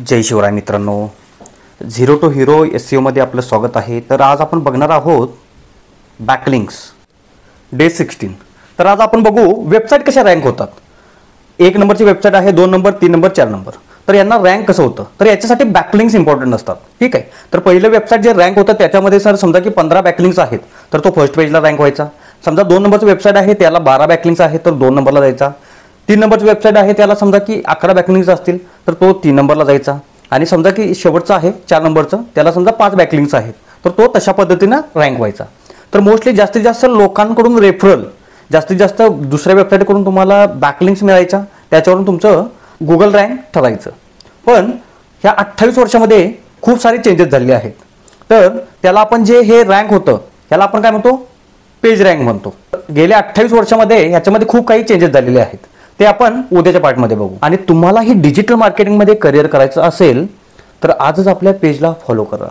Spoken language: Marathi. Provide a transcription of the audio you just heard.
जय शिवराय मित्रांनो, झिरो टू हिरो SEOमध्ये आपलं स्वागत आहे. तर आज आपण बघणार आहोत बॅकलिंक्स डे 16. तर आज आपण बघू वेबसाईट कशा रँक होतात. 1 नंबरची वेबसाईट आहे, 2 नंबर, 3 नंबर, 4 नंबर. तर यांना रँक कसं होतं, तर याच्यासाठी बॅकलिंक्स इम्पॉर्टंट असतात. ठीक आहे. तर पहिलं वेबसाईट जे रँक होतं त्याच्यामध्ये सर समजा की 15 बॅकलिंक्स आहेत तर तो फर्स्ट पेजला रँक व्हायचा. समजा 2 नंबरचं वेबसाईट आहे त्याला 12 बॅकलिंक्स आहेत तर 2 नंबरला जायचा. 3 नंबरची वेबसाईट आहे त्याला समजा की 11 बॅकलिंक्स असतील तर तो 3 नंबरला जायचा. आणि समजा की शेवटचा आहे 4 नंबरचं त्याला समजा 5 बॅकलिंक्स आहेत तर तो तशा पद्धतीनं रँक व्हायचा. तर मोस्टली जास्तीत जास्त लोकांकडून रेफरल, जास्तीत जास्त दुसऱ्या वेबसाईटकडून तुम्हाला बॅकलिंक्स मिळायच्या, त्याच्यावरून तुमचं गुगल रँक ठरायचं. पण ह्या 28 वर्षामध्ये खूप सारे चेंजेस झालेले आहेत. तर त्याला आपण जे हे रँक होतं त्याला आपण काय म्हणतो, पेज रँक म्हणतो. गेल्या 28 वर्षामध्ये ह्याच्यामध्ये खूप काही चेंजेस झालेले आहेत, ते आपण उद्याच्या पार्टमध्ये बघू. आणि तुम्हाला ही डिजिटल मार्केटिंगमध्ये करिअर करायचं असेल तर आजच आपल्या पेजला फॉलो करा.